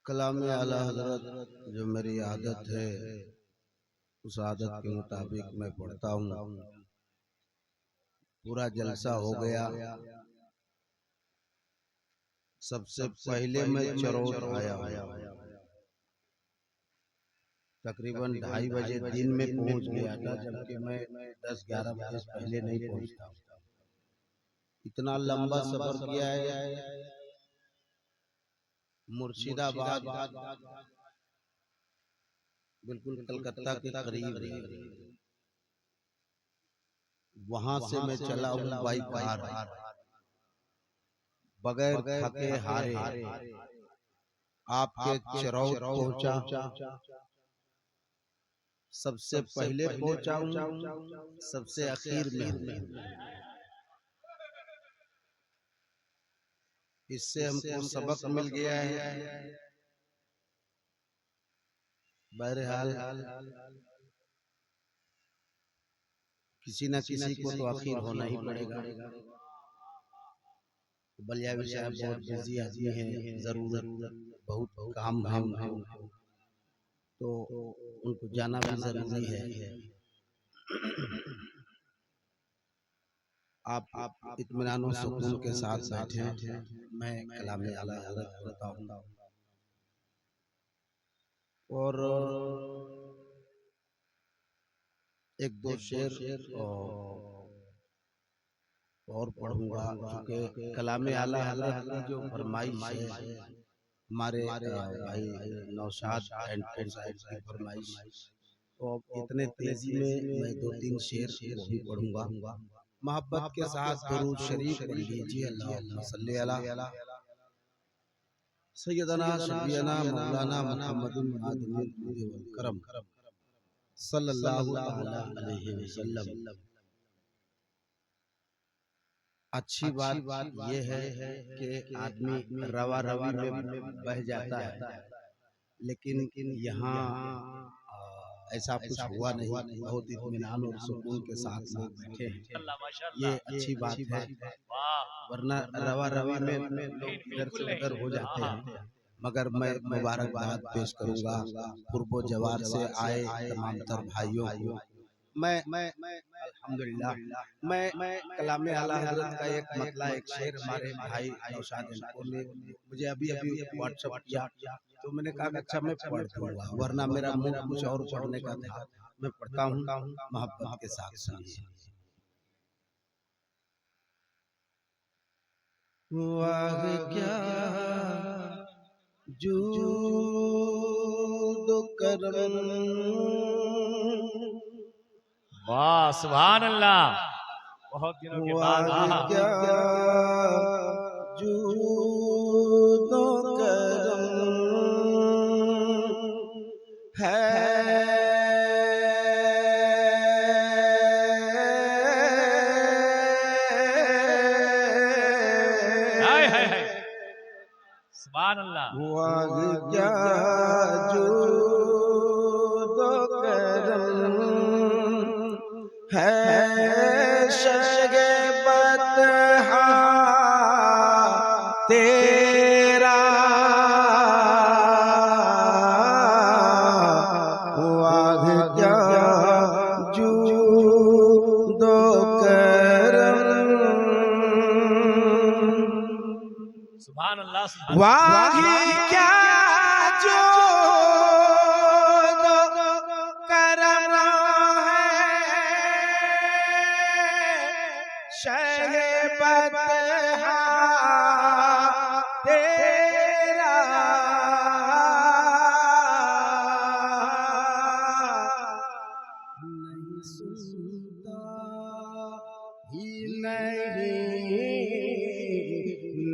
कलाम आला हजरत जो मेरी आदत है उस आदत के मुताबिक मैं पढ़ता हूँ। पूरा जलसा हो गया। सबसे पहले मैं चरौद आया। तकरीबन 2:30 बजे दिन में पहुंच गया था, जबकि मैं 10-11 बजे से पहले नहीं पहुंचता। इतना लंबा सफर किया है। मुर्शिदाबाद बिल्कुल कलकत्ता के करीब है। वहां से मैं चला हूँ बाई कार, बगैर थके हारे आपके चरौद पहुंचा। सबसे पहले पहुंचा हूँ, सबसे आखिर में हूँ। इससे हमको सबक मिल गया है। बहरहाल किसी न किसी को तो आखिर होना ही पड़ेगा। बलियावी साहब बहुत बिजी आदमी है, जरूरत बहुत काम है उनको, तो उनको जाना भी जरूरी है। आप इत्मीनान और सुकून के साथ बैठे, मैं कलाम आला हज़रत पढ़ता हूँ। और एक दो शेर और पढ़ूंगा, क्योंकि कलाम आला हज़रत की जो फरमाइश है, हमारे भाई नौशाद एंड साहिब की फरमाइश, तो इतने तेजी में मैं 2-3 शेर वो भी पढ़ूंगा। मोहब्बत के साथ दुरूद शरीफ पढ़ लीजिए। अल्लाहुम्मा सल्ली अला सय्यदना शफीना मौलाना मुहम्मदिन आदमिल जुद वल करम सल्लल्लाहु तआला अलैहि वसल्लम। अच्छी बात ये है कि आदमी रवा रवी में बह जाता है, लेकिन यहाँ ऐसा कुछ हुआ नहीं। बहुत इत्मीनान और सुकून के साथ लोग बैठे हैं, ये अच्छी बात है। वरना रवा रवी में लोग इधर से उधर हो जाते हैं। मगर मैं मुबारकबाद पेश करूंगा पूर्वो जवार से आए तमाम तर भाइयों को। मैं अल्हम्दुलिल्लाह मैं कलाम आला हज़रत का एक मतला एक शेर हमारे भाई नौशाद ने मुझे अभी व्हाट्सएप किया, तो मैंने कहा अच्छा मैं पढ़ दूंगा, वरना मेरा मुंह कुछ और पढ़ने का था। मैं पढ़ता हूँ, मोहब्बत के साथ सुनिए। वाह क्या जूद करम, वाह सुभान अल्लाह। बहुत दिनों के बाद क्या जूद करम है सुभान अल्लाह। वाह क्या जूद करम है शगे बतहा तेरा। वाह क्या जूद करम, सुभान अल्लाह। वाह क्या जो करम है शहे बतहा तेरा। नहीं सुनता ही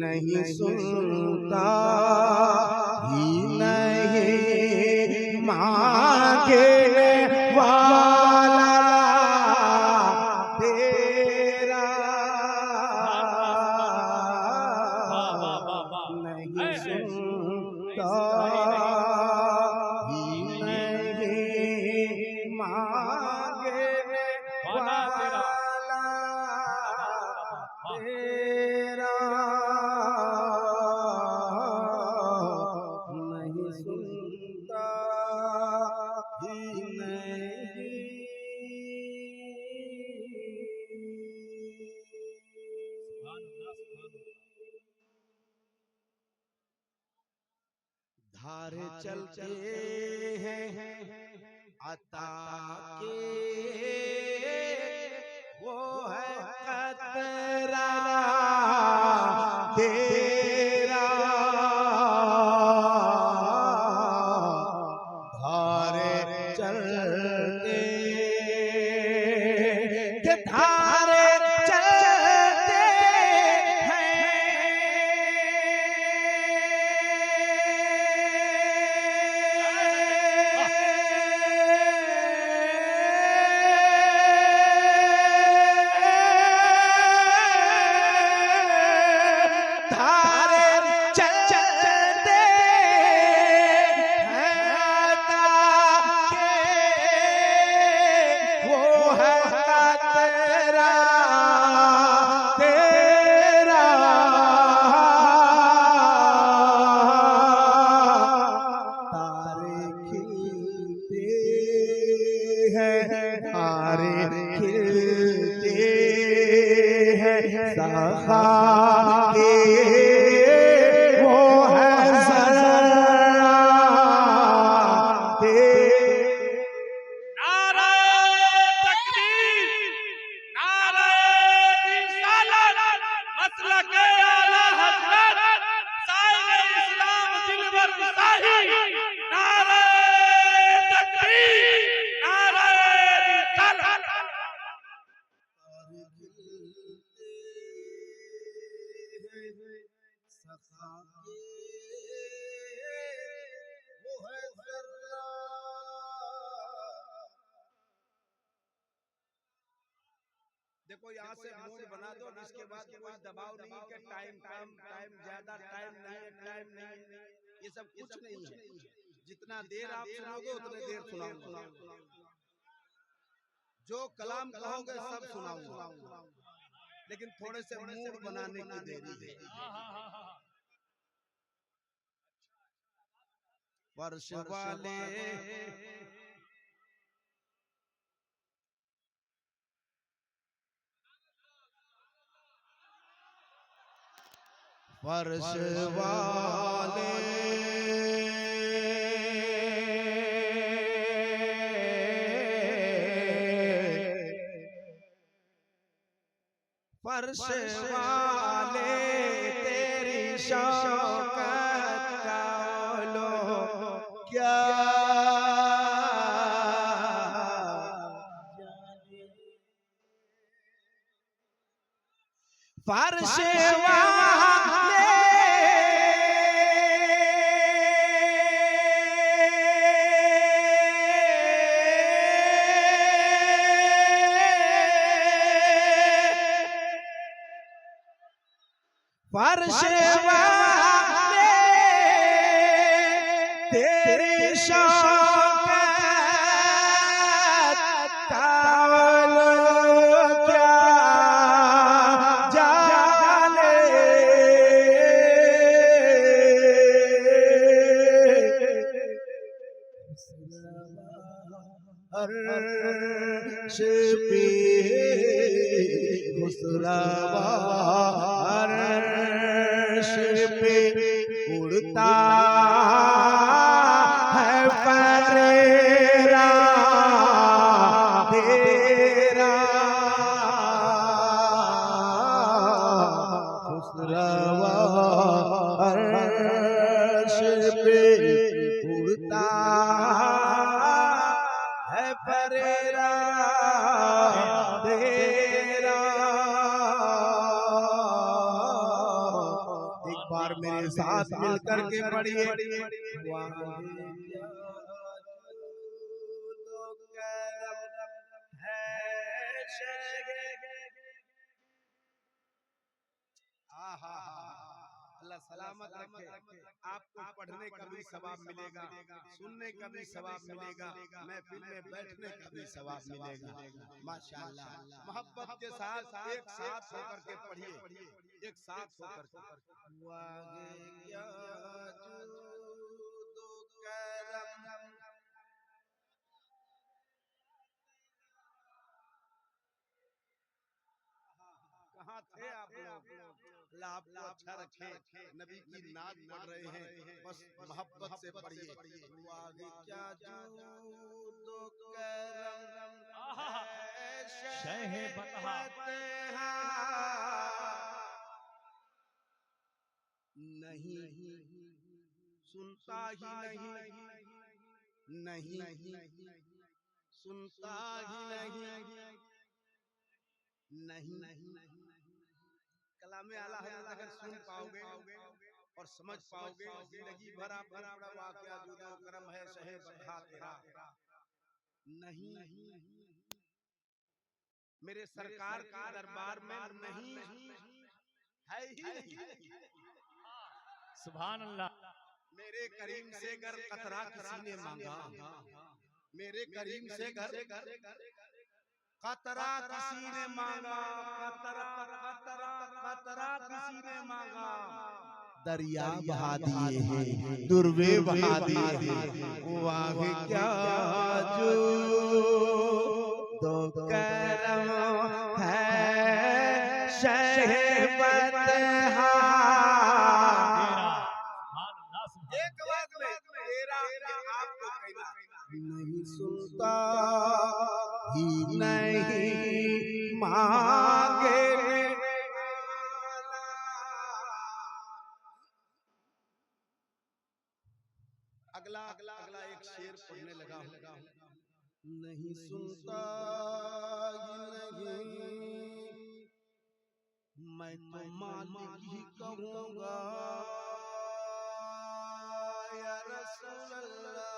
नहीं सुनता ही नहीं मांगे वाला तेरा। नहीं सुनता ही नहीं मांगे वाला तेरा। नहीं धारे चलते हैं अता के, वो है कतरा तेरा। धारे चलते के धारे चलते हैं सखा के, वो है सरा के। नारे तकबीर, नारे रिसालत, मसलके आला हज़रत, साहिब इस्लाम दिलबर शाही। नारे तकबीर, नारे रिसालत। देखो यहाँ से मूड बना दो, इसके बाद कोई दबाव नहीं कि टाइम कम, टाइम ज्यादा, टाइम नहीं है, टाइम नहीं, ये सब कुछ नहीं है। जितना देर आप सुनोगे उतने देर सुनाऊंगा। जो कलाम कहोगे सब सुनाऊंगा, लेकिन थोड़े से मूड बनाने की देरी है। वर्ष वाले फर्श वाले फर्श वाले तेरी शौकत का लो क्या फर्श फर्श वाले तेरे शौकत का लो क्या जाने। अर्श पे खुसरवा पे उड़ता है फरेरा तेरा। खुसरवा अर्श पे उड़ता है फरेरा तेरा। बार मेरे साथ मिलकर के पढ़िए। अल्लाह सलामत रखे। आपको पढ़ने का भी सवाब मिलेगा, सुनने का भी सवाब मिलेगा, महफिल में बैठने का भी सवाब मिलेगा। माशाअल्लाह, मोहब्बत के साथ एक साथ होकर के पढ़िए, एक साथ होकर के। कहाँ थे आप लोग? अल्लाह आपको अच्छा रखे, नबी की नात पढ़ रहे हैं, बस मोहब्बत से पढ़िए। आगे क्या जो करम शह बतहा नहीं सुनता ही नहीं सुनता ही नहीं कलामे आला हज़रत अगर सुन पाओगे और समझ पाओगे, जिंदगी भर आप बड़ा वाक़या जो करम है शहे बदहा तेरा नहीं मेरे सरकार के दरबार में नहीं है ही नहीं। सुभान अल्लाह। मेरे करीम से गर कतरा किसी ने मांगा, मेरे करीम से गर कतरा किसी ने मांगा, कतरा किसी ने मांगा, दरिया बहा दिए हैं, दुर्वे बहा दिए हैं, वो आगे क्या जो दो करम है शहे बदहा। एक बात में तेरा आपको कहना नहीं सुनता ही नहीं मांगे अगला एक शेर पढ़ने लगा हूँ। नहीं सुनता ही नहीं मैं तो मालिक ही कहूँगा या रसूल अल्लाह,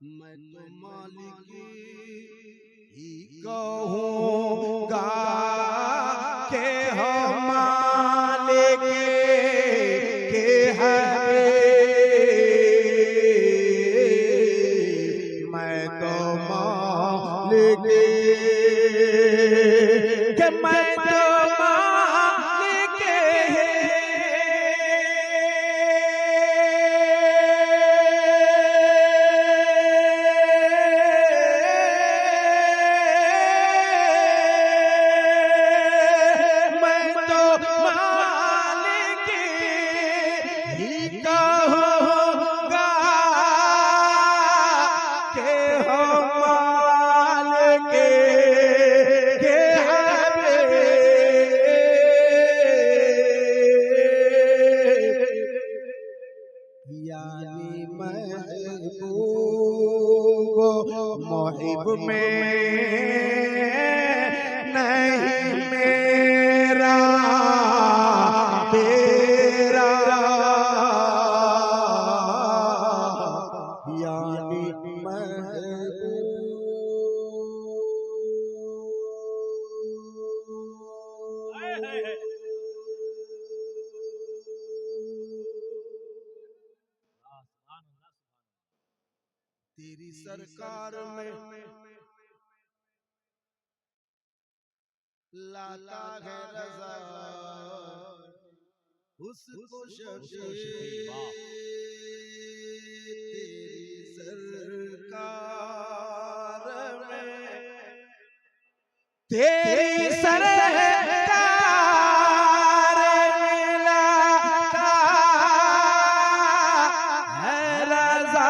मैं तो मालिक ही कहूँगा के हो मालिक के है, मैं तो मालिक के मैं तो मालिक मोहिब में नहीं मेरा तेरा यानी तेरी सरकार में लाता है रज़ा उसको शफ़ी, तेरी सरकार में तेरी सरकार में लाता है रज़ा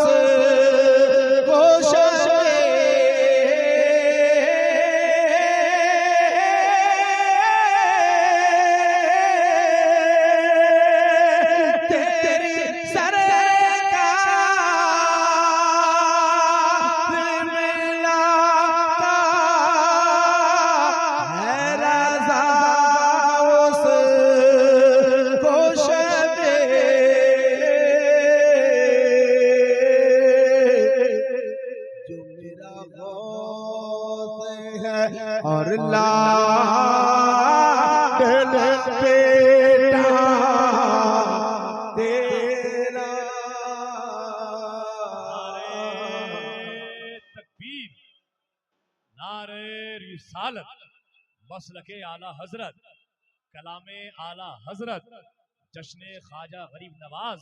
उसको शफ़ी, और लाडल बेटा तेरा। तकबीर, नारे रिसालत, मसलके आला हजरत, कलामे आला हजरत, जश्न ख्वाजा गरीब नवाज,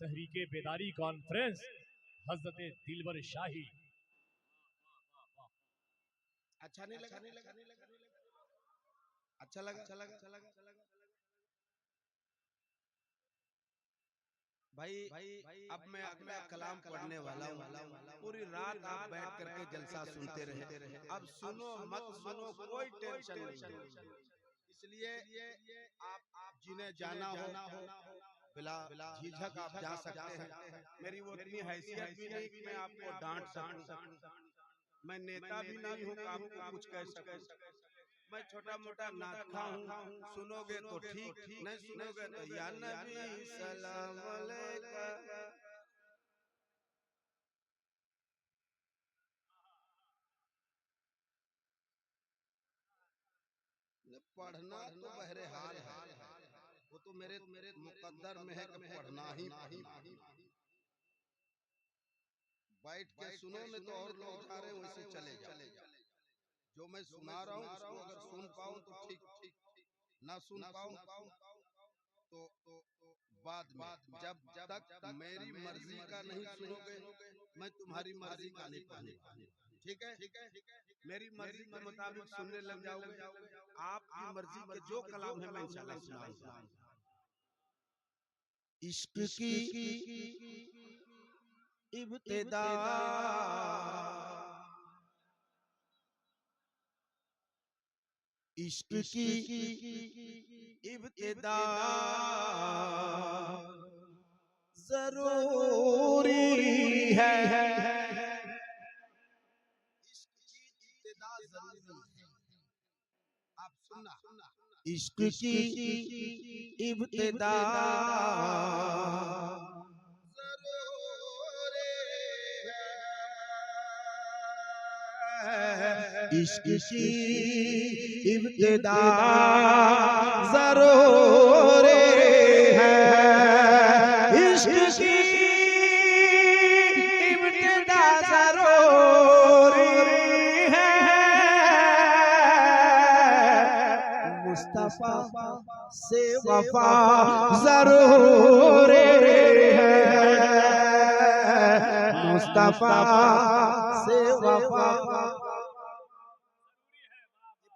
तहरीके बेदारी कॉन्फ्रेंस, हजरत दिलबर शाही। अच्छा नहीं लगा? अच्छा लगा? भाई अब मैं अपना कलाम पढ़ने वाला हूँ। पूरी रात आप बैठ करके जलसा सुनते रहे। अब सुनो मत सुनो कोई टेंशन नहीं है। इसलिए आप जिन्हें जाना हो बिला झिझक आप जा सकते हैं। मेरी वो इतनी हैसियत भी नहीं कि मैं आपको डांट सकूं। मैं नेता भी नहीं हूँ आपको कुछ कह सकूं। मैं छोटा मोटा नाटका हूँ। सुनोगे तो ठीक, नहीं सुनोगे तो या नबी सलाम अलैका। पढ़ना तो बहरहाल है, वो तो मेरे मुकद्दर में है कि पढ़ना ही पढ़ना। बैठ के सुनो, नहीं तो और लोग जा रहे हैं वैसे चले जाओ। जो मैं सुना रहा हूँ उसको अगर सुन पाऊँ तो ठीक, ना सुन पाऊँ तो बाद में जब तक मेरी मर्जी का नहीं सुनोगे मैं तुम्हारी मर्जी का नहीं पढ़ूंगा। ठीक है? मेरी मर्जी के मुताबिक सुनने लग जाओगे, आपकी मर्जी के जो कलाम है मैं इंशाल्लाह सुनाऊंगा। इश्क की इब्तिदा इश्क की इब्तिदा जरूरी है। इश्क की इब्तिदा जरूरी है। आप सुनना, इश्क की इब्तिदा जरूरी है। इश्क की इब्तिदा जरूरी है। इश्क की इब्तिदा जरूरी है। मुस्तफा से वफा जरूरी है। मुस्तफा से वफा।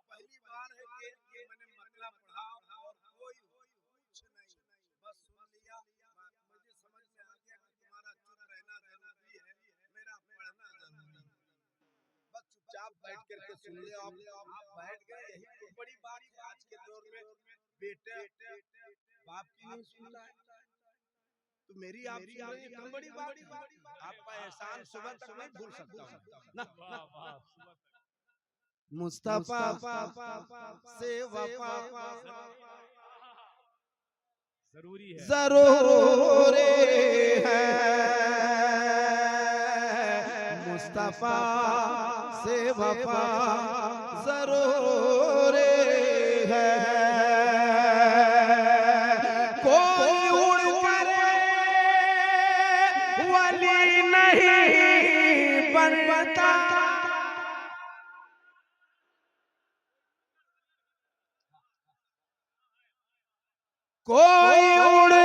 पहली बार है कि ये मैंने मतलब पढ़ा और कोई कुछ नहीं, बस सुन लिया। मुझे समझ में आ गया कि तुम्हारा चुप रहना जरूरी है, मेरा पढ़ना जरूरी है। बस चुपचाप बैठ करके सुन ले। आप बैठ गए, यही तो बड़ी बात है आज के दौर में। बेटे बाप की नहीं सुनता है तो मेरी आप सुन रहे हैं, तो बड़ी बात है। आपका एहसान सुबह तक नहीं भूल सकता हूँ ना। मुस्तफा से वफा जरूरी है। जरूरी है। मुस्तफा से वफा जरूरी है। कोई उड़ कर वली नहीं बनता। कोई उड़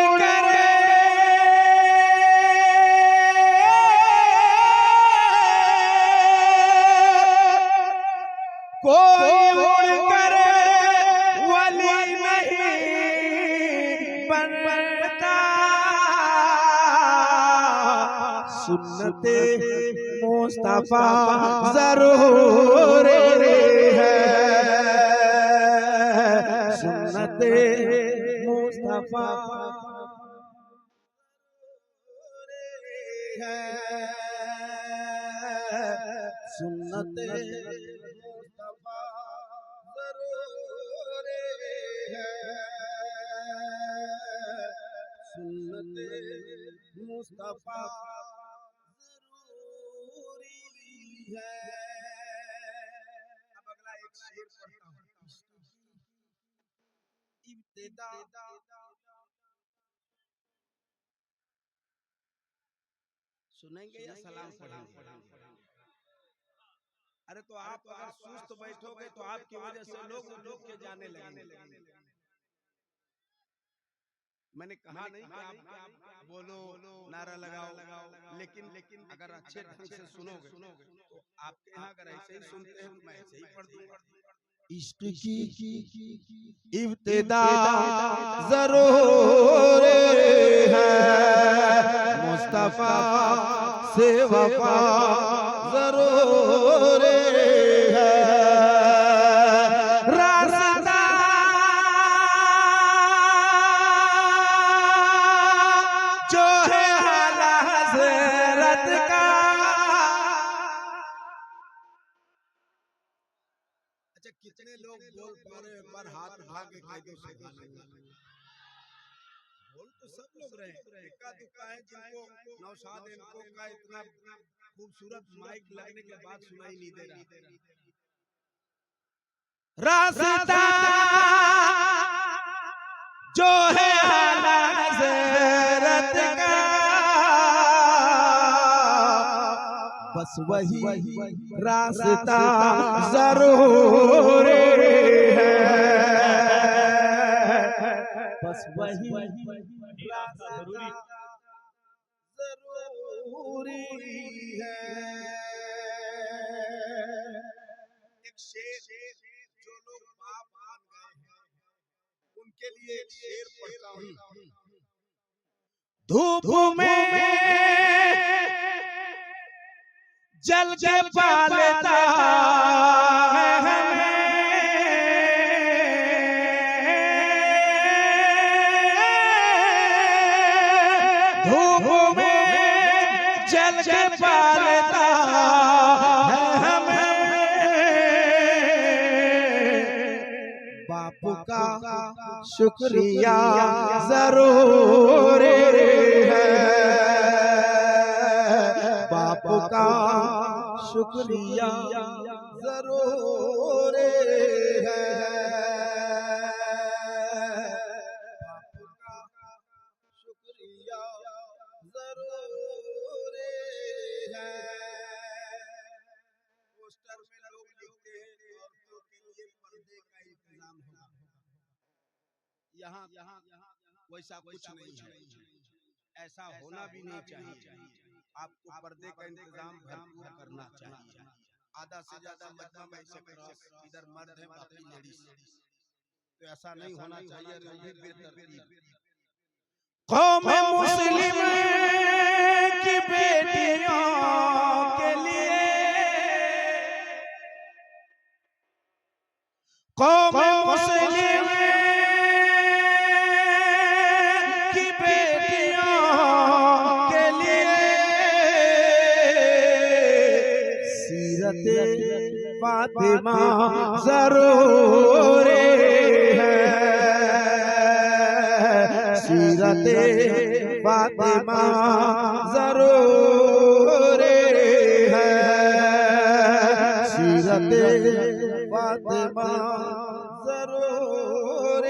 कर वली नहीं बनता। सुन्नते मुस्तफा जरूरी है। सुन्नते मुस्तफा है। सुन्नते मुस्तफा जरूरी है। सुन्नते मुस्तफा जरूरी है। अब अगला एक शेर पढ़ता हूँ। इब्तिदा सुनेंगे या सलाम पढ़ेंगे? अरे तो आप अगर सुस्त बैठोगे तो आपकी वजह से लोग उठ के जाने लगेंगे। मैंने कहा नहीं कि आप बोलो नारा लगाओ, लेकिन अगर अच्छे ढंग से सुनोगे तो आपके यहाँ अगर ऐसे ही सुनते हैं तो मैं ऐसे ही पढ़ दूंगा। इश्क की इब्तिदा जरूर है, मुस्तफा से वफा जरूर है, रास्ता जो है आला हज़रत का। अच्छा, कितने लोग बोल पा रहे हैं? पर हाथ उठा के कह दो सुभान अल्लाह। बोल तो सब लोग रहे, इक्का दुक्का है जिनको नौशाद इनको का इतना खूबसूरत माइक लगने के बाद सुनाई नहीं दे रहा। रास्ता जो है आला हज़रत का, बस वही रास्ता जरूर है, बस वही रास्ता जरूरी है। एक शेर, जो लोग बाप मान गए हैं उनके लिए एक शेर पढ़ता हूँ। धूप में जल के पालता है हमें, धूप में जल के पालता है हमें, बाप का शुक्रिया जरूर है, बाप का शुक्रिया जरूर है, बाप का शुक्रिया जरूर है। पोस्टर में लोग लिखते हैं औरतों के लिए पर्दे का इंतजाम होगा, यहाँ वैसा कुछ नहीं है, ऐसा होना भी नहीं चाहिए। आपको पर्दे का इंतजाम भरपूर करना चाहिए। आधा से ज्यादा मजमा में से क्रॉस, इधर मर्द है बाकी लेडीज, तो ऐसा नहीं होना चाहिए। भी बेतरतीब कौम मुस्लिम की बेटियों के लिए, कौम मुस्लिम की बेटियों के लिए सीरत फातिमा जरूर है, सीरत फातिमा जरूर है, सीरत फातिमा जरूर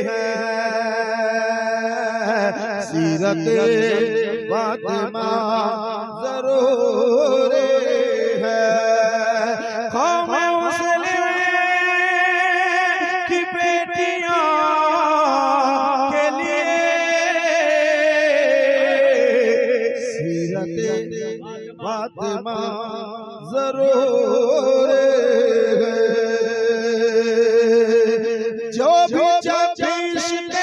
है, सीरत फातिमा जरूर है। कौम मुस्लिम की बेटियों के लिए सीरत फातिमा जरूर है। जो भी इश्क़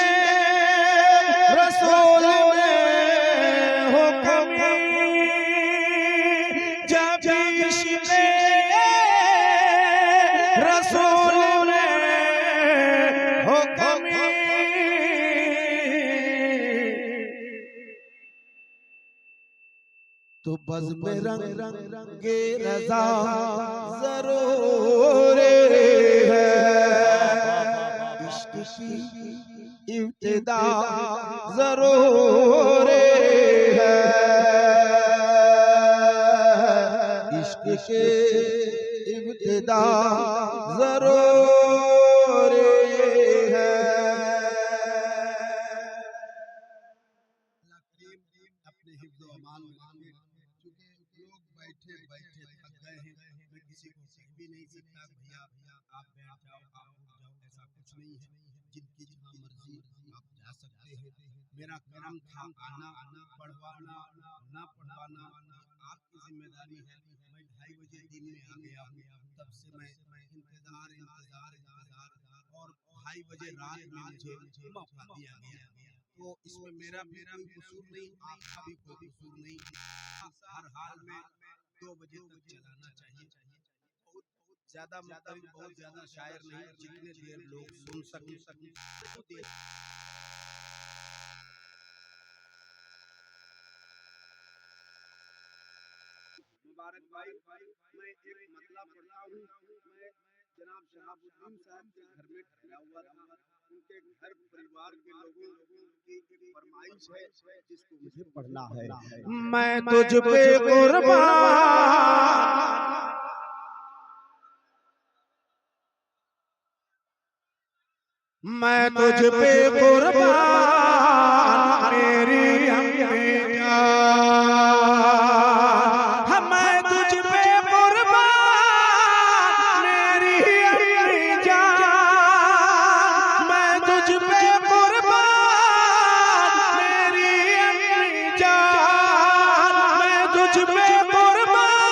रसूल में हो कमी, जब इश्क़ रसूल में हो कमी, तो बज़्म रंगे रज़ा जरूर है, इश्क़ की इब्तिदा जरूर है, इश्क़ की इब्तिदा जरूर है। अपने हिफ्ज़ व अमान में, क्योंकि लोग बैठे बैठे थक गए हैं, मैं किसी को कह भी नहीं सकता भैया आप बैठ जाओ, आप उठ जाओ। ऐसा कुछ नहीं है, जिनकी जहाँ मर्जी आप जा सकते हैं। मेरा काम था आना, पढ़वाना, ना पढ़वाना आपकी जिम्मेदारी है। मैं 2:30 बजे दिन में आ गया हूँ, तब से मैं इंतजार और 2:30 बजे रात में मुझे मौका दिया गया। तो इसमें मेरा भी कोई कसूर नहीं, आपका भी कोई कसूर नहीं। हर हाल में 2 बजे तक चलाना चाहिए। बहुत ज्यादा मतलब बहुत ज्यादा शायर नहीं, जितने देर लोग सुन सके मुबारक भाई, मैं एक मतला पढ़ता हूँ। मैं जनाब शहाबुद्दीन साहब के घर में ठहरा हुआ था। उनके घर परिवार के लोगों की एक फरमाइश है जिसको मुझे पढ़ना है। मैं तुझ पे कुर्बान, मैं तुझ पे कुर्बान मेरी अम्मी जान, मैं तुझ पे कुर्बान मेरी अम्मी जान, मैं तुझ पे कुर्बान मेरी अम्मी जान, मैं तुझ पे कुर्बान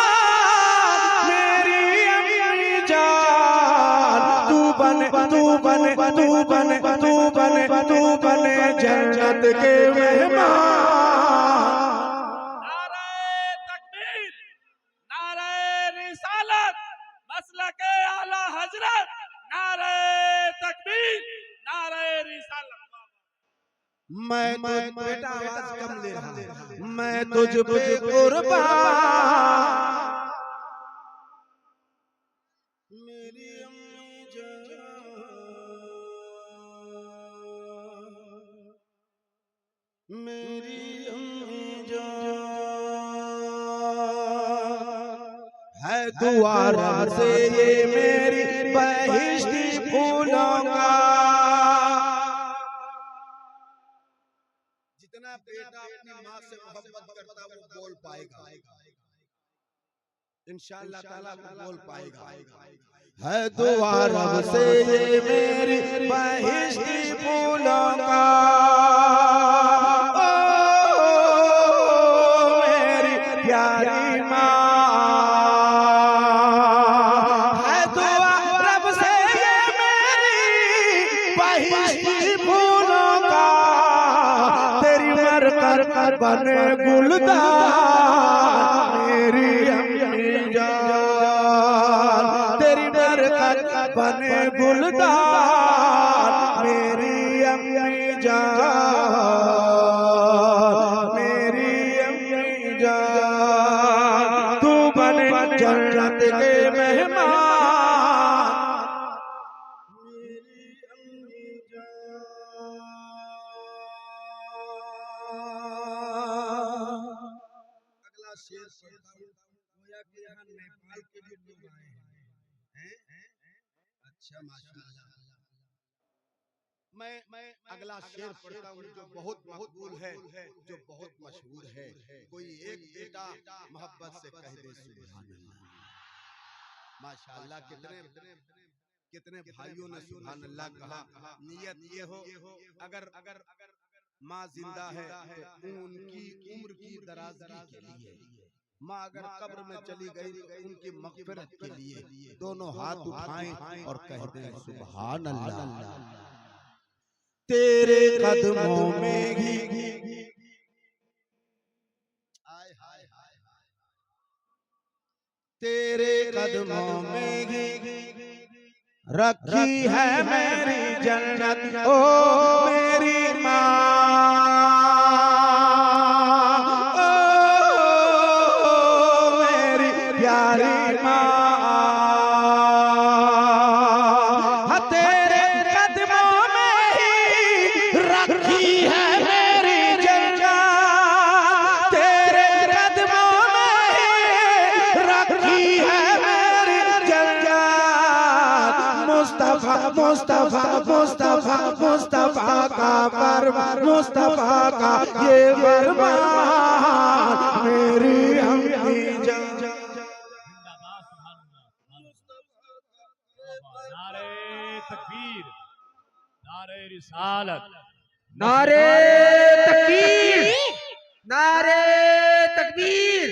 मेरी अम्मी जान। तू बने जन्नत के मेहमान। नारे तकबीर, नारे रिसालत, मसलके आला हजरत, नारे तकबीर, नारे रिसालत। मैं बेटा आवाज कम ले रहा, मैं तुझ पे कुर्बान मेरी अम्मी जान, मेरी अम्मी जान है दुआ रब से ये मेरी बहिश्ती फूलों का। जितना बेटा अपनी माँ से मोहब्बत करता वो बोल पाएगा, इंशाअल्लाह ताला वो बोल पाएगा। है दुआ रब से ये मेरी बहिश्ती फूलों का, मेरी प्यारी माँ। है दुआ रब से ये मेरी बहिश्ती फूलों का, तेरी मरकत बने गुलदार मेरी अम्मी जान, तेरी मरकत बने गुलदार मेरी अम्मी जान, मेरी अम्मी जान। तू बने जन्नत के मेहमान मेरी अम्मी जान। अगला शेर पढ़ता हूँ। गोया कि यहाँ नेपाल के भी लोग आए हैं। अच्छा माशाअल्लाह। मैं अगला शेर पढ़ता हूँ जो बहुत मकबूल है, जो बहुत मशहूर है। कोई एक बेटा मोहब्बत से कह दे सुभान अल्लाह। माशाअल्लाह, कितने भाइयों ने सुभान अल्लाह कहा। नियत ये हो अगर माँ जिंदा है तो उनकी उम्र की दराजगी के लिए, माँ अगर कब्र में चली गई तो उनकी मग़फ़िरत के लिए दोनों हाथ उठाएं और कह दें सुभान अल्लाह। तेरे कदमों में ही तेरे कदमों में ही रखी है मेरी जन्नत, ओ मेरी माँ, ओ मेरी प्यारी माँ। तेरे कदमों में ही रखी है मेरी जन्नत, तेरे कदमों में ही रखी है मेरी जन्नत। मुस्तफा मुस्तफा मुस्तफा मुस्तफा का फरमान, मुस्तफा का ये फरमान मेरी अम्मी जान। नारे तकबीर, नारे रिसालत, नारे तकबीर, नारे तकबीर,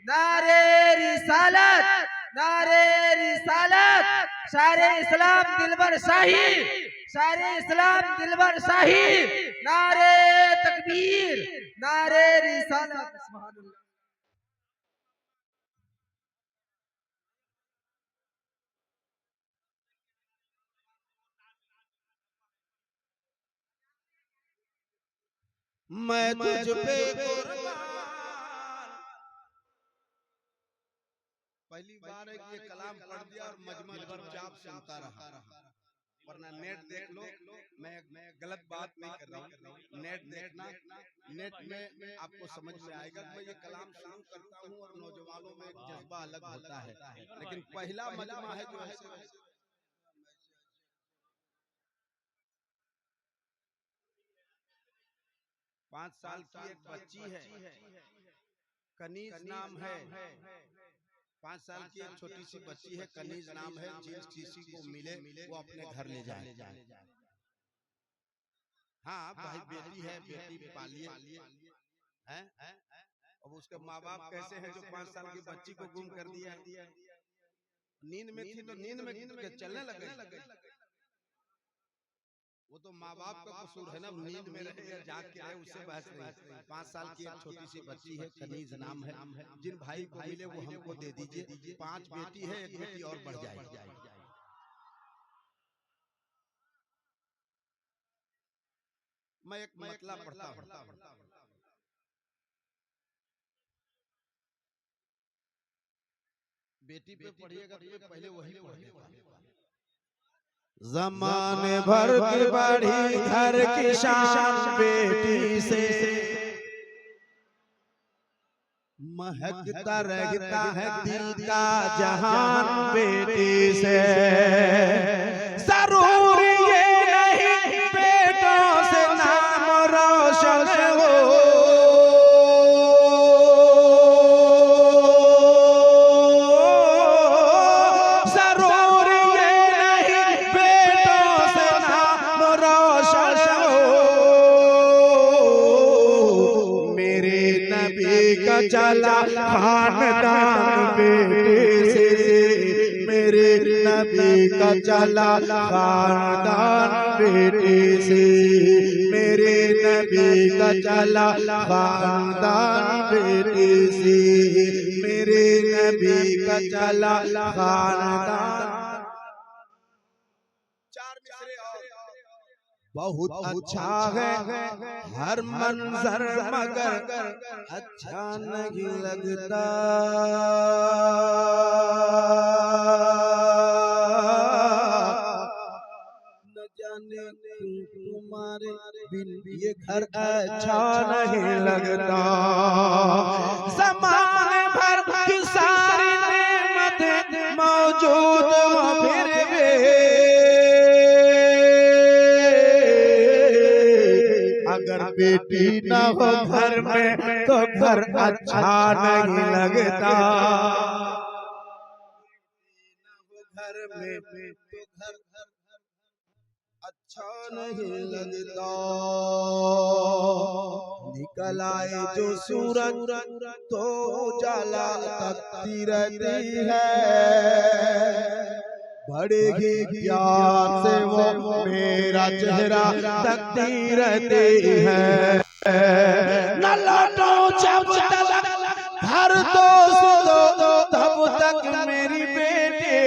नारे रिसालत, नारे रिसालत। सारे इस्लाम दिलबर शाही, सारे इस्लाम दिलबर शाही। नारे तकबीर, नारे रिसालत। मैं तुझ पे कुर्बान। पहली बार है कि ये कलाम पढ़ दिया और मजमा चुपचाप सुनता रहा, वरना नेट देख लो। मैं गलत बात नहीं कर रहा हूँ, नेट देखना, नेट में आपको समझ में आएगा। मैं ये कलाम शुरू करता हूँ और नौजवानों में एक जज्बा अलग होता है, लेकिन पहला मजमा है जो ऐसे 5 साल की एक बच्ची है, कनीज नाम है। 5 साल की एक छोटी सी बच्ची है, कनीज नाम है। जिस किसी को मिले वो अपने घर ले जाए। हाँ भाई, बेटी है, बेटी पालिए हैं। अब उसके माँ बाप कैसे हैं जो 5 साल की बच्ची को गुम कर दिया? नींद में थी तो नींद में चलने लगे। वो तो माँ बाप का कसूर है ना, नींद में रहे या जाग के रहे, उससे बहस नहीं। 5 साल की एक छोटी सी बच्ची है, कनीज नाम है। जिन भाई को मिले वो हमको दे दीजिए। 5 बेटी है, एक बेटी और बढ़ जाएगी। मैं एक मतलब पढ़ता हूँ। बेटी पे पढ़िएगा तो पहले वही पढ़िएगा। ज़माने भर की बढ़ी घर की शान बेटी से, महकता रहता है दिल का जहान बेटी से। जरूरी ये नहीं बेटों से नाम रोशन हो, जरूरी ये नहीं बेटों से नाम रोशन हो। मेरे नबी का चला खानदान बेटे से, मेरे नबी का चला खानदान बेटे से, मेरे नबी का चला खानदान बेटे से, मेरे नबी का चला खानदान। बहुत अच्छा है हर मंजर मगर अच्छा नहीं लगता। न जाने क्यों तुम्हारे बिन ये घर अच्छा नहीं लगता। ज़माने भर की सारी नेमतें मौजूद हो फिर भी अगर बेटी न हो घर में तो घर अच्छा नहीं लगता। घर में तो घर अच्छा नहीं लगता। निकल आए जो सूरज तो उजाला तकती रहती है। बड़े ही प्यार से वो मेरा चेहरा तकती रहती है। न लौटो जब तक घर तो सुनो तब तक मेरी बेटी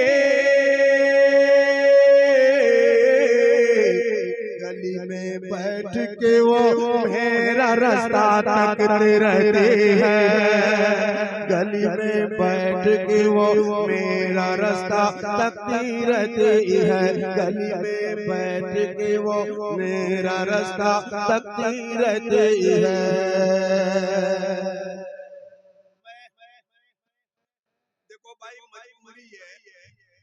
गली में बैठ के वो मेरा रास्ता तकते रहते हैं। गली में बैठ के वो मेरा रास्ता तकती रहती है। गली में बैठ के वो मेरा रास्ता तकती रहती है। देखो भाई, मजबूरी है,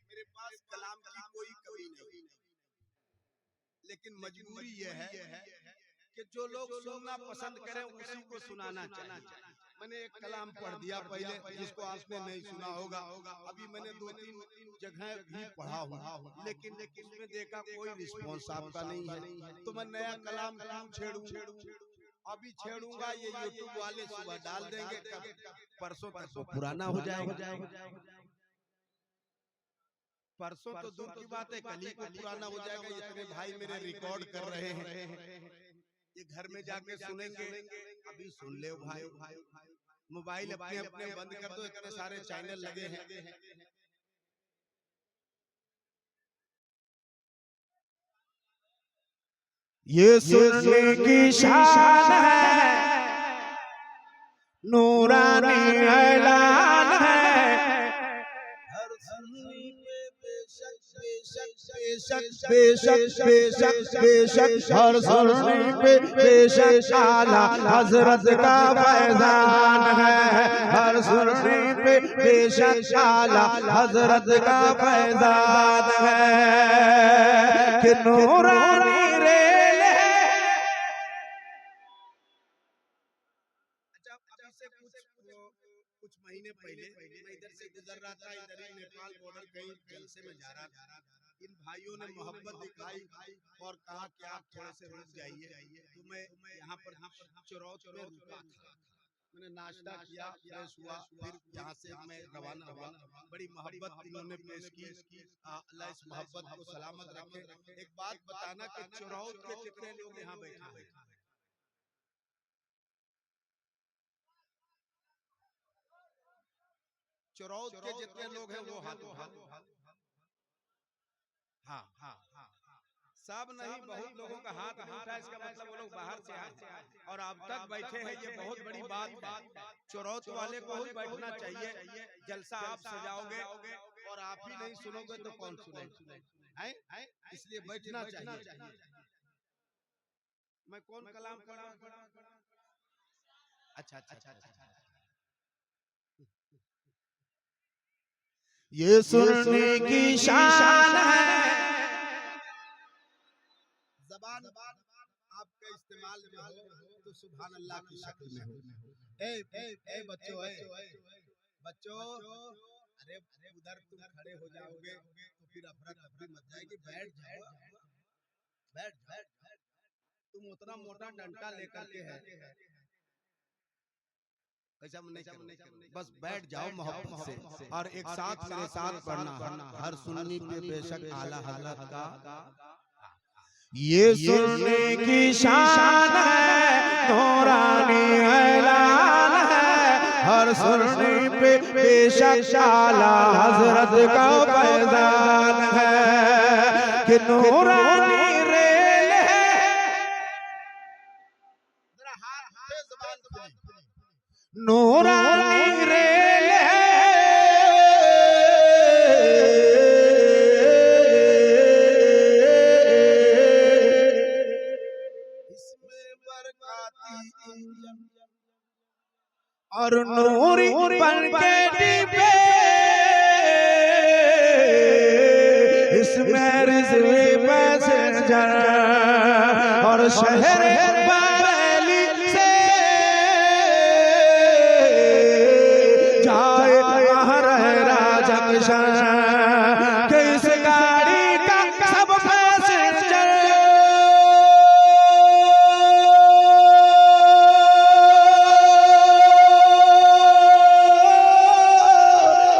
मेरे पास कलाम की कोई कमी नहीं, लेकिन मजबूरी ये है कि जो लोग सुनना पसंद करें उसी को सुनाना चाहिए। मैंने एक कलाम पढ़ दिया पहले, जिसको आपने नहीं सुना होगा। अभी मैंने 2-3 जगह भी पढ़ा हूँ, लेकिन उसमें देखा कोई रिस्पॉन्स आपका नहीं है, तो मैं नया कलाम क्यों छेड़ूं? अभी छेड़ूंगा, ये यूट्यूब वाले सुबह डाल देंगे, परसों तक तो पुराना हो जाएगा। परसों तो दूर की बात है, कल ही को पुराना हो जाएगा। इतने भाई मेरे रिकॉर्ड कर रहे हैं, ये घर में जाके सुनेंगे। अभी सुन ले भाई, मोबाइल अपने अपने बंद कर दो, इतने सारे चैनल लगे हैं। ये सुनने की शान है, नूरानी ऐलान है। हर सुनने पे बेशक बेशक बेशक बेशक बेशक, हर सुनने पे बेशक आला हजरत का फैजान है। हर सुनने पे बेशक आला हजरत का फैजान है कि नूरानी रेल है। कुछ महीने पहले मैं इधर से गुजर रहा था, इधर ही नेपाल बॉर्डर कहीं जलसे में जा रहा था। इन भाइयों ने मोहब्बत दिखाई और कहा कि आप थोड़े से रुक जाइए, तो मैं यहाँ पर चौराहे में रुका था। मैंने नाश्ता किया, फ्रेश हुआ, फिर यहाँ से मैं रवाना हुआ। बड़ी मोहब्बत इन्होंने पेश की। अल्लाह इस मोहब्बत को सलामत रखे। एक बात बताना कि चौराहे के कितने लोग यहाँ बैठे हैं? चौराहे के जितने लोग हैं वो हाथ उठाओ। हाँ हाँ हाँ, सब नहीं, बहुत लोगों का हाथ नहीं उठा। इसका मतलब वो लोग बाहर से आए और अब तक बैठे हैं, ये बहुत बड़ी बात है। चौराहे वाले को ही बैठना चाहिए। जलसा आप सजाओगे और आप ही नहीं सुनोगे तो कौन सुनेगा? इसलिए बैठना चाहिए। मैं कौन कलाम पढ़ा? अच्छा अच्छा अच्छा। ये सुनने की शान है, ज़बान आपका इस्तेमाल में हो तो सुभान अल्लाह की शक्ल में हो। ए बच्चों, बच्चों, अरे उधर तुम खड़े हो जाओगे तो फिर अफरा तफरी मच जाएगी। बैठ जाओ, बैठ जाओ। तुम उतना मोटा डंडा लेकर के है, ऐसा नहीं करना। बस बैठ जाओ मोहब्बत से और एक साथ मेरे साथ पढ़ना। हर सुन्नी पे बेशक आला हजरत का। ये सुनने की शान है, नूरानी ऐलान है। हर सुनने पे बेशक आला हजरत का फैजान है कि नूरानी रेल है। नूरानी रेल है, और नूरी बन के डिब्बे इसमें रिज़्वी पैसेंजर और शहर बरेली से जाए महाराजा जंक्शन के इस गाड़ी का सब पैसेंजर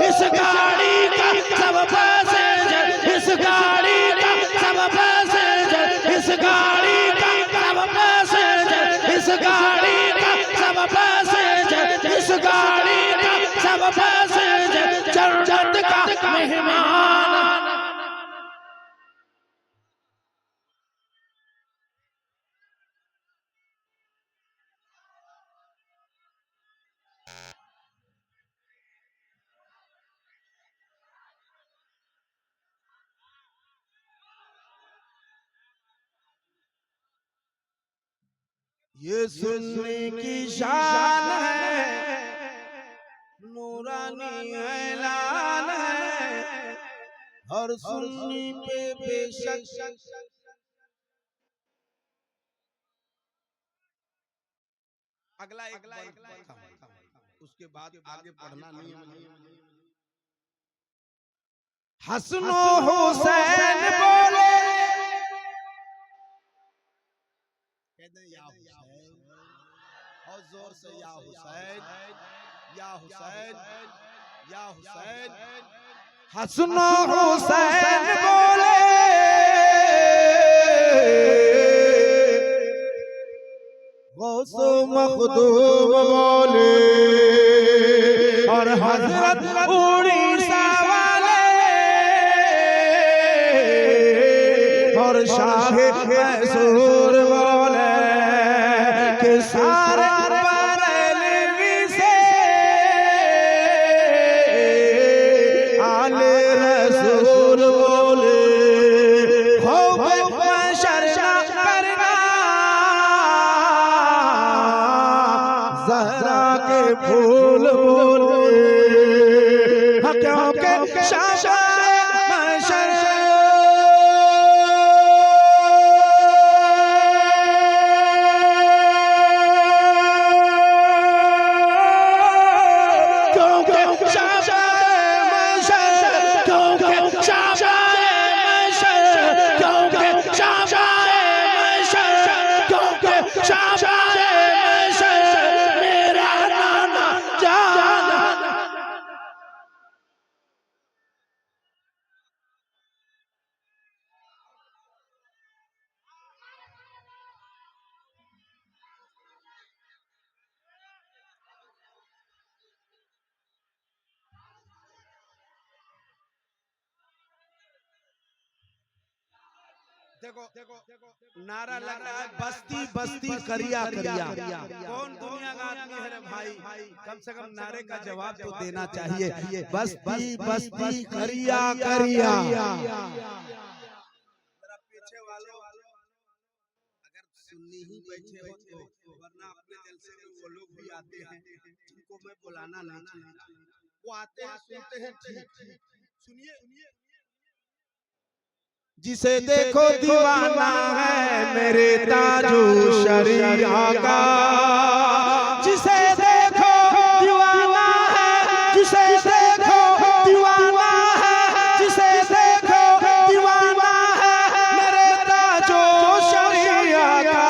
इस गाड़ी का सब पैसेंजर, इस गाड़ी का सब पैसेंजर, इस गाड़ी का सब पैसेंजर, इस गाड़ी का सब पैसेंजर, इस गाड़ी का सब पैसेंजर जन्नत का मेहमान। ये सुनने की शान है, नूरानी ऐलान है। हर सुन्नी पे बेशक अगला एक उसके बाद आगे पढ़ना नहीं है। हसनो हुसैन बोले, कहते हैं या हुसैन, और जोर से या हुसैन, या हुसैन, या हुसैन। हसनो हुसैन बोले, गौसो मखदूम बोले, और हजरत उड़ीसा वाले, और शाह मैसूर बोले कि सारे बरेलवी से आले रसूल बोले, हो शर्मा करना ज़हरा के फूल बोले, क्योंकि देखो नारा लग रहा है बस्ती बस्ती करिया करिया। कौन दुनिया का आदमी है रे भाई, कम से कम नारे का जवाब तो देना चाहिए। बस्ती बस्ती करिया करिया। जरा पीछे वालों अगर सुन्नी ही बैठे हो तो, वरना अपने जलसे में वो लोग भी आते हैं जिनको मैं बुलाना नहीं चाहता। वो आते हैं सुनते हैं, ठीक सुनिए। जिसे देखो दीवाना है मेरे ताजो शरिया का, जिसे देखो दीवाना है, जिसे देखो दीवाना है, जिसे देखो दीवाना है मेरे ताजो शरिया का,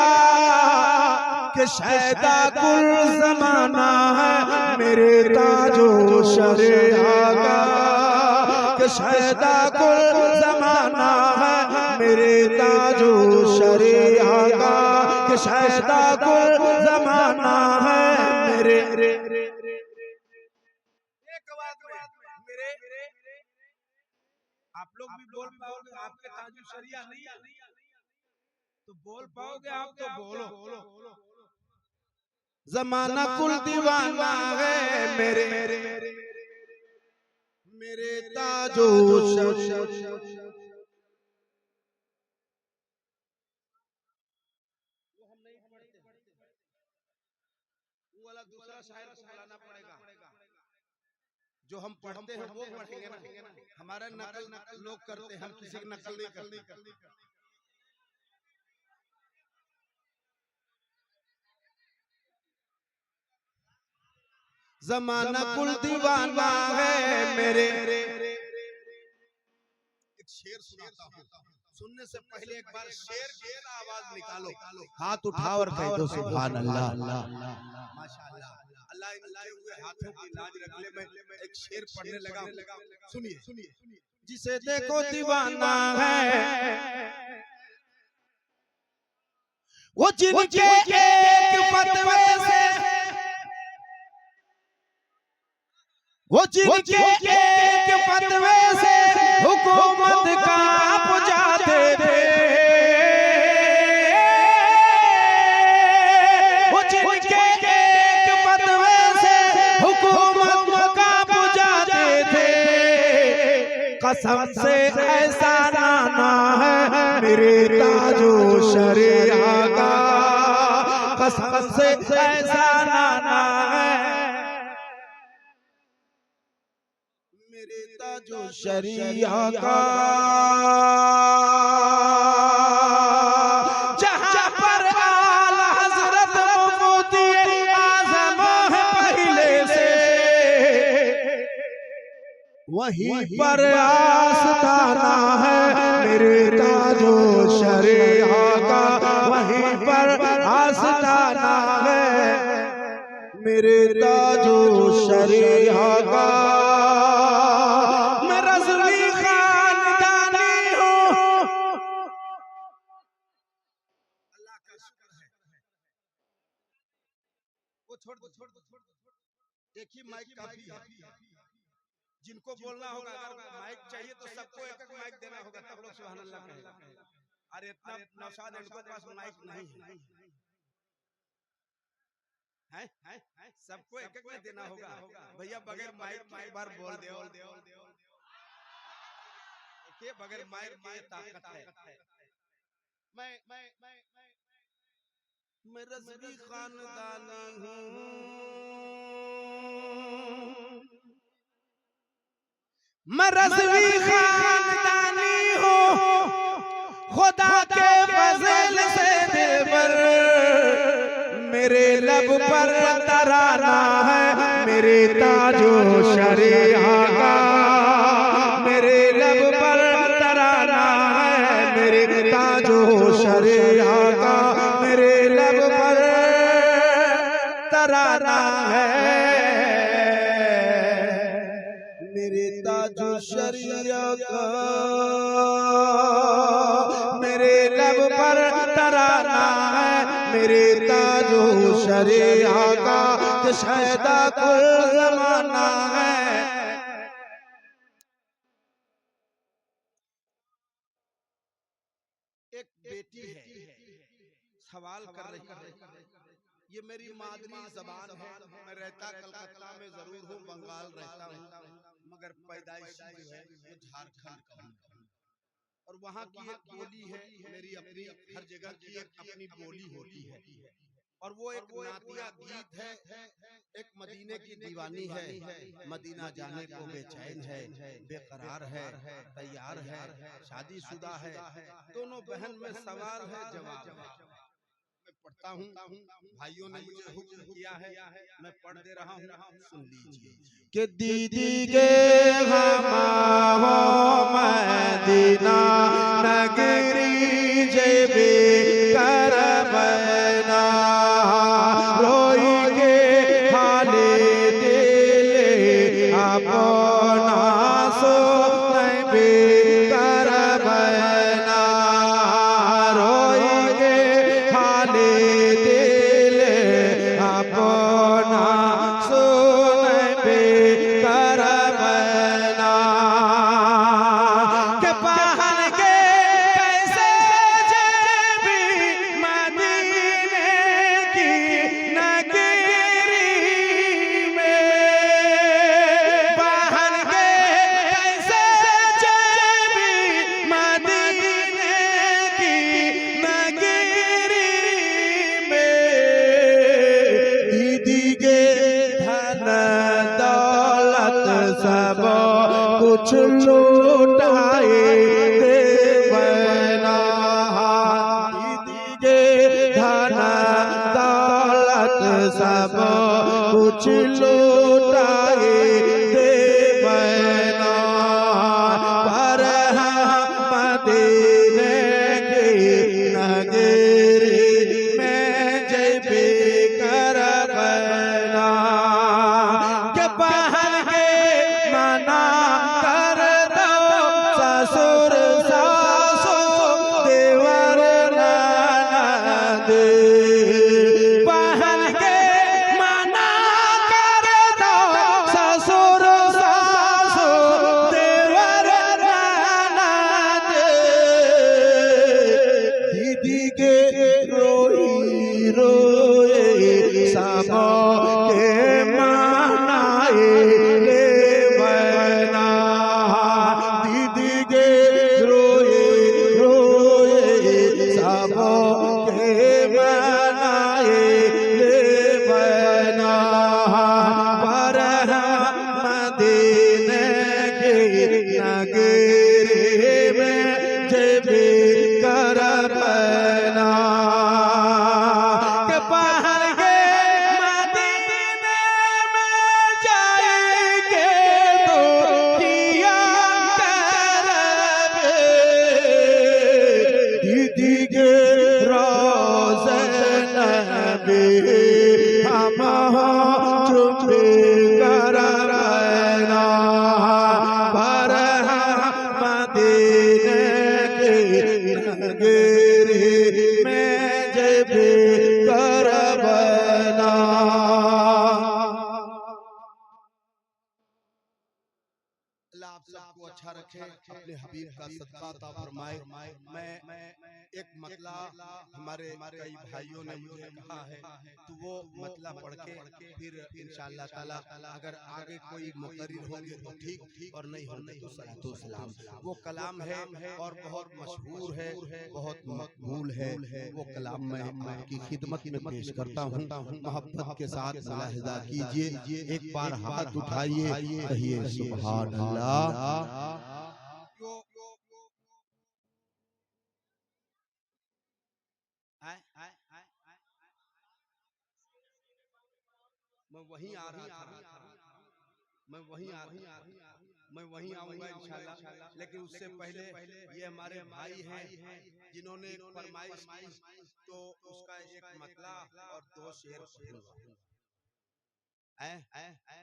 कि शैदा कुल ज़माना है मेरे ताजो शरिया का, कि शैदा कुल ज़माना है मेरे ताजो शरिया का, कि शैदा कुल ज़माना है मेरे। एक बात मेरे आप लोग भी बोल पाओगे, आपके ताजो शरिया नहीं है तो बोल पाओगे आप, तो बोलो। ज़माना कुल दीवाना है मेरे मेरे ताजो शरिया। दूसरा शायर को बुलाना पड़ेगा, जो हम पढ़ते हैं वो पढ़ेंगे ना। हमारा नकल लोग करते हैं, हम किसी की नकल नहीं करते। ज़माना कुल दीवाना है मेरे। एक शेर सुनाता हूँ, सुनने से पहले एक बार शेर की आवाज निकालो, हाथ उठाओ और कह दो सुभान अल्लाह। माशाअल्लाह, अल्लाह इन उठे हुए हाथों की लाज रख ले। मैं एक शेर पढ़ने लगा, सुनिए। जिसे देखो दीवाना है वो जिनके एक फतवे से, वो जिनके एक फतवे से हुकूमत कांप जाते थे, वो जिनके एक फतवे से हुकूमत कांप जाते थे। कसम से ऐसा नाना है मेरे ताजो शरिया का, कसम से ऐसा नाना है मेरे ताजो शरिया का, जहां पर आला हजरत मुफ्ती आज़म है पहले से, वहीं पर आस्ताना है मेरे ताजो शरिया का, वहीं पर आस्ताना है मेरे ताजो शरिया का। मैं रज़वी खानदानी हूँ। अल्लाह का शुक्र है। वो छोड़ दो। एक ही माइक काफी है। जिनको बोलना होगा, अगर माइक चाहिए तो सबको एक एक माइक देना होगा, तब लोग सुभान अल्लाह कहेंगे। अरे इतना नौशाद इनके पास माइक नहीं है, सबको एक एक में देना होगा। भैया बगैर माइक के एक बार बोल दो, देखिए बगैर माइक के ताकत है। मैं रज़वी खानदानी हूँ, मैं रज़वी खानदानी हूँ, खुदा के फज़ल से दिलबर मेरे लब पर तराना है मेरे ताजो शरिया का, मेरे लब पर तराना है मेरे ताजो शरिया का, मेरे लब पर तराना है मेरे ताजो शरिया का, मेरे लब पर तराना है मेरे ताजो शरिया का, कि शायदा कुल ज़माना है। एक बेटी है सवाल कर रही है, ये मेरी मादरी ज़बान है, मैं रहता कलकत्ता में जरूर हूँ, बंगाल रहता हूँ, मगर पैदाइश जो है वो झारखंड का हूँ। और वहाँ की एक बोली है मेरी अपनी, हर जगह की एक अपनी बोली होती है। और वो एक नातिया गीत है, एक मदीने की दीवानी है, मदीना जाने को बेचैन है, बेकरार है, तैयार है, शादीशुदा है, दोनों बहन में सवाल है जवाब है। मैं पढ़ता हूँ, भाइयों ने मुझे हुक्म किया है, मैं पढ़ दे रहा हूँ, सुन लीजिए। कि दीदी के हमाओ मदीना नगरी जेबे करबना, रोई के हाले दिले अपना सो नबे करबना, रोई के हाले दिले अपना सो नबे करबना, के पहन के कैसे जेबी मदीने की नगरी में, पहन के कैसे जेबी मदीने की नगरी में, दीदी के धन दौलत सब कुछ लूटाए देवना, दीदी के धन दौलत सब कुछ लूटाए देवना, पर हम मदीने की नगरी में जेबे करबना, के पहन के मना कर दो ससुर सासो देवर ननद, पहन के मना कर अंगेरे में जब करबला। अल्लाह आप सबको अच्छा रखे, अपने हबीब का सदका अता फरमाए। मैं एक मतला हमारे कई भाइयों ने मुझे कहा है, तो वो मतला पढ़ के फिर इंशाअल्लाह ताला अगर आगे कोई मुकर्रिर होंगे तो ठीक, और नहीं होंगे तो सलातो सलाम। वो कलाम है और बहुत मशहूर है, बहुत मकबूल है। वो कलाम मैं आपकी खिदमत में पेश करता हूँ। मोहब्बत के साथ मुलाहिजा कीजिए, एक बार हाथ उठाइए, कहिए सुभान अल्लाह। मैं वहीं आ रहा था, मैं वहीं आ रहा था, मैं वहीं आऊंगा इंशाल्लाह। लेकिन उससे पहले ये हमारे भाई हैं जिन्होंने फरमाइश की, तो उसका एक मतला और दो शेर पढ़ूंगा।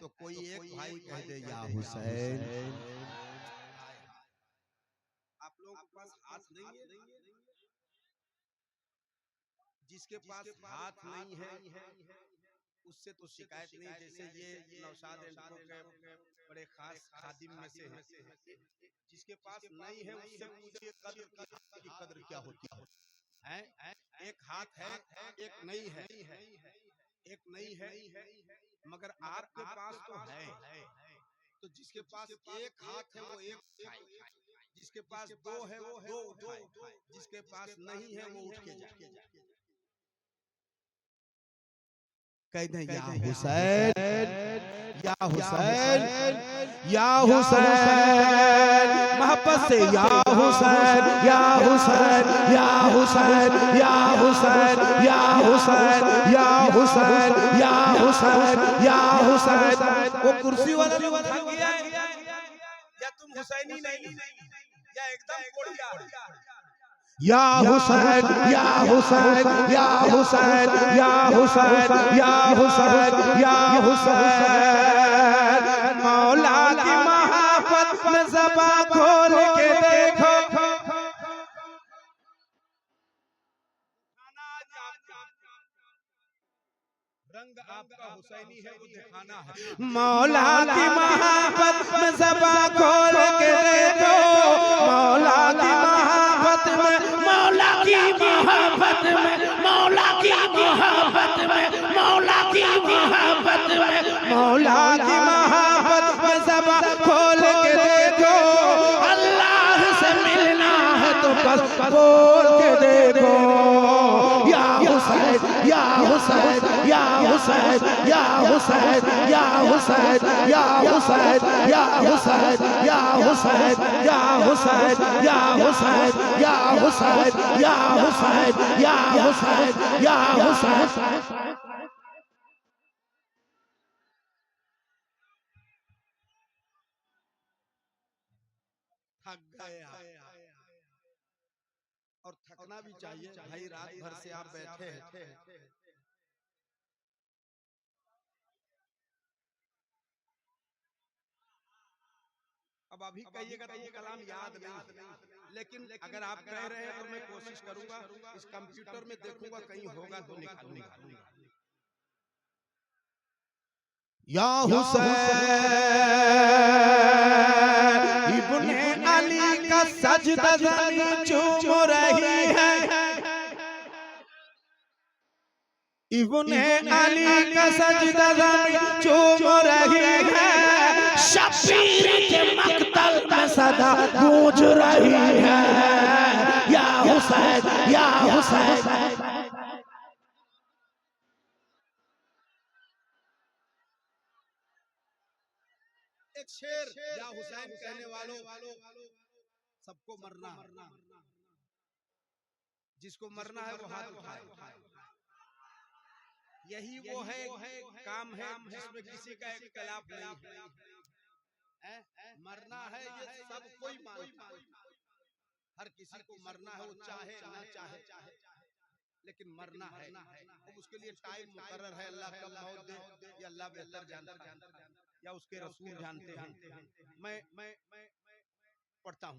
तो कोई एक भाई कह दे या हुसैन। आप लोगों के पास हाथ नहीं है? जिसके पास हाथ नहीं है उससे तो शिकायत नहीं। जैसे ये नौशाद एंट्रो के बड़े खास खादिम में से हैं। जिसके पास नहीं है उससे पूछिए कद्र की, हाथ की कद्र क्या होती है। एक हाथ है, एक नहीं है, एक नहीं है, मगर आपके पास तो है। तो जिसके पास एक हाथ है वो एक उठाए, जिसके पास दो है वो दो उठाए, जिसके पास नहीं है वो उठ के जाए। कह दें या हुसैन, या हुसैन, या हुसैन, मोहब्बत से या हुसैन, या हुसैन, या हुसैन, या हुसैन, या हुसैन, या हुसैन, या हुसैन, या हुसैन। वो कुर्सी वाला लोग थक गया है या तुम हुसैनी नहीं या एकदम कोढ़िया। या हुसैन, या हुसैन, या हुसैन, या हुसैन, या हुसैन, या हुसैन। मौला की मोहब्बत में ज़बां खोल के देखो। रंग आपका हुसैनी है वो दिखाना है। मौला की मोहब्बत में ज़बां खोल के देखो। मौला की मोहब्बत में, मौला की मोहब्बत में, मौला की मोहब्बत में, मौला की मोहब्बत में, मौला की मोहब्बत में ज़बां खोल के देखो। अल्लाह से मिलना है तो बस बोल के देखो। या हुसैन, या हुसैन, या हुसैन, या हुसैन, या हुसैन, या हुसैन, या हुसैन, या हुसैन, या हुसैन, या हुसैन, या हुसैन, या हुसैन, या हुसैन, या हुसैन। थक गए और थकना भी चाहिए भाई, रात भर से आप बैठे हैं। अब अभी कहिएगा तो कलाम याद नहीं, लेकिन अगर आप कह रहे हैं तो मैं कोशिश करूंगा, इस कंप्यूटर में देखूंगा कहीं होगा तो निकालूंगा। या हुसैन इब्ने अली का सजदा ज़मीन चूम रही है। इब्ने अली का सजदा ज़मीन चूम रही है। शबीर के मक्तल में सदा गूंज रही है। या हुसैन, या हुसैन। एक शेर, या हुसैन कहने वालों सबको मरना है, जिसको मरना है वो हाथ उठाए। यही वो है काम है जिसमें किसी का इख्तिलाफ नहीं है। मरना है ये सब कोई मानता है, हर किसी को मरना है, वो चाहे ना चाहे, लेकिन मरना है। अब उसके लिए टाइम मुकर्रर है, अल्लाह कब मौत दे ये अल्लाह बेहतर जानता है या उसके रसूल जानते हैं। मैं पढ़ता हूँ।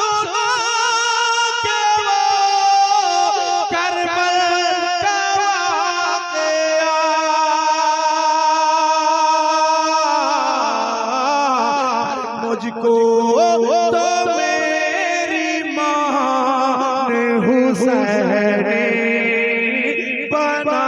हुसैनी बना।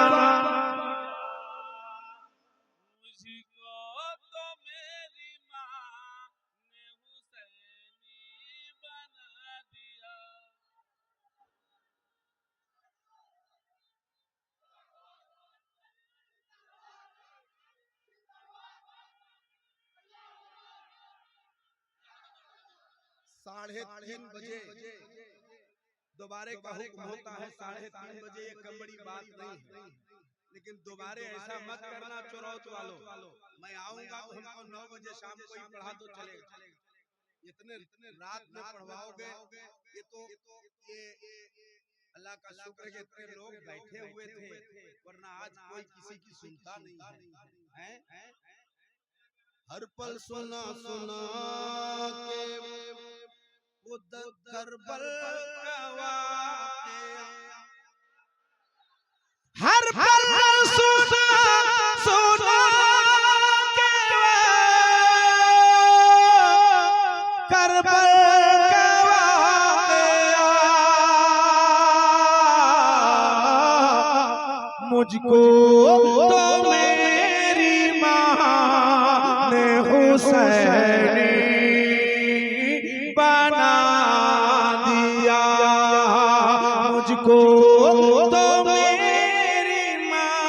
साढ़े 3 बजे दोबारे का हुक्म होता है। 3:30 बजे ये कम बड़ी बात नहीं है, लेकिन दोबारे ऐसा मत करना चुरौत वालों। मैं आऊंगा तो हमको 9 बजे शाम को ही पढ़ा तो चलेगा। इतने रात में पढ़वाओगे, ये अल्लाह का शुक्र है कि इतने लोग बैठे हुए थे, वरना आज कोई किसी की सुनता नहीं है। हर पल सुना सुना के खुद करबल का वाक़या, हर पल सुना सुना के करबल का वाक़या, मुझको तो मेरी माँ ने हुसैनी बना दिया, मुझको तो मेरी माँ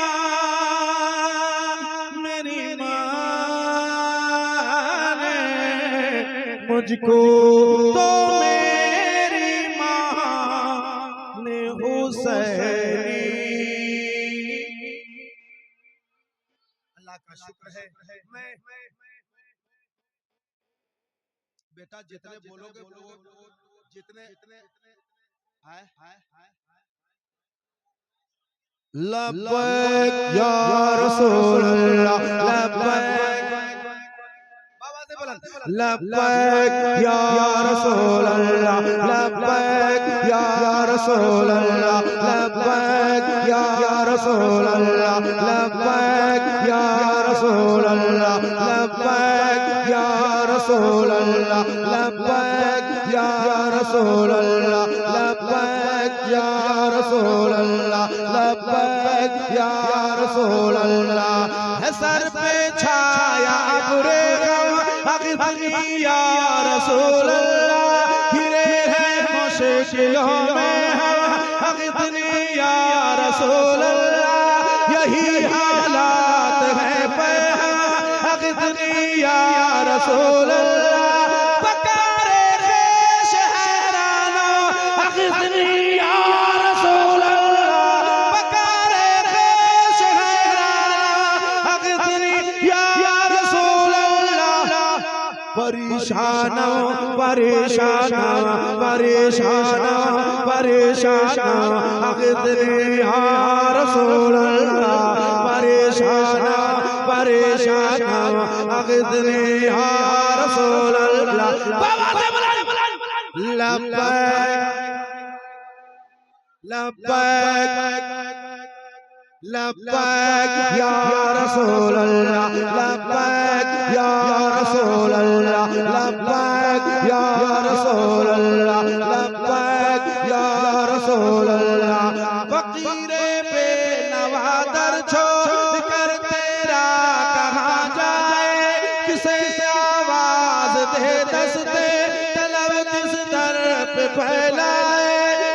ने मुझको तो मेरी माँ ने हुसैनी। अल्लाह का शुक्र है। मैं बेटा जितने बोलोगे जितने लब्बैक या रसूल अल्लाह, लब्बैक बाबा से बुलंद, लब्बैक या रसूल अल्लाह, लब्बैक या रसूल अल्लाह, लब्बैक या रसूल अल्लाह, लब्बैक या रसूल अल्लाह, लब्बैक या रसूल अल्लाह, लब्बैक या रसूल अल्लाह, लब्बैक या रसूल अल्लाह, लब्बैक या रसूल अल्लाह। है सर पे छाया अब्रे गम अग़नी या रसूल अल्लाह, घिरे हैं मुश्किलों में हम अग़नी या रसूल अल्लाह, यही हालात है पे हम अग़नी या रसूल अल्लाह, पकारे ख़ेश हैराना अग़नी या रसूल अल्लाह, पकारे ख़ेश हैराना अग़नी या रसूल अल्लाह, परेशाना परेशाना परेशाना परेशाना अग़नी या रसूल अल्लाह, परेशाना परेशाना अग़नी या रसूल अल्लाह। लब्बैक लब्बैक लब्बैक या रसूल अल्लाह, लब्बैक या रसूल अल्लाह, लब्बैक या रसूल अल्लाह, लब्बैक या रसूल अल्लाह। फ़कीरे पे नवादर छोड़ कर तेरा कहाँ जाए, किसे आवाज़ दे दस्ते तलब किस तरफ फैलाए,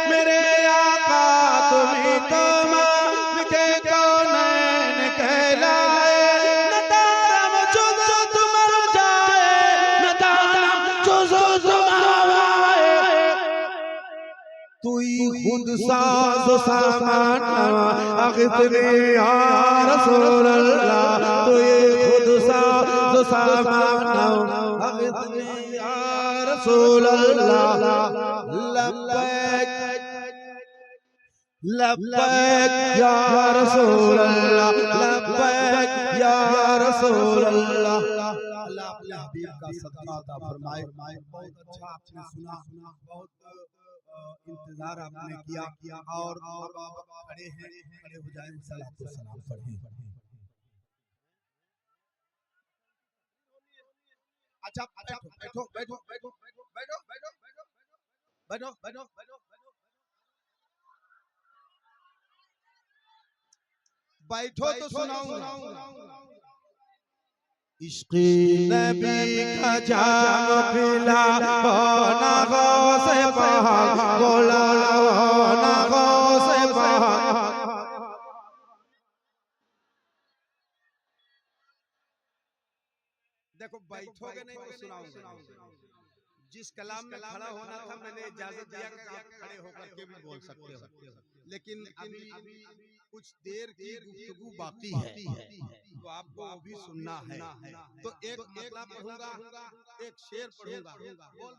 मेरे आका तुम्हीं तो मालिक कौनैन कहलाए, न दारम जुज़ तुम जाए, न दारम जुज़ तुम आए, तुई खुद साज़ सामान अग़नी या रसूल अल्लाह, तुई खुद साज़ सामान अग़नी या रसूल अल्लाह। लब्बैक लब्बैक या रसूल अल्लाह, लब्बैक या रसूल अल्लाह। अल्लाह अपने हबीब का सदका अता फरमाए। बहुत अच्छा आपने सुना, बहुत इंतजार आपने किया, और आप खड़े हैं, खड़े हो जाएं, सलात व सलाम पढ़ें। अच्छा बैठो बैठो बैठो बैठो बैठो बैठो बैठो बैठो बैठो बैठो। बैठो तो सुनाऊंगा। इश्क़ नबी का जाम पिला ना गौसे पाक बोला ना गौसे पाक। देखो बैठोगे नहीं तो सुनाऊंगा। जिस कलाम में खड़ा होना था मैंने इजाजत दिया कि आप खड़े होकर के भी बोल सकते हो, लेकिन अभी कुछ देर की गुफ्तगू बाकी है तो आपको वो भी सुनना है। तो एक मतलब पढ़ूंगा, एक शेर पढ़ूंगा। बोल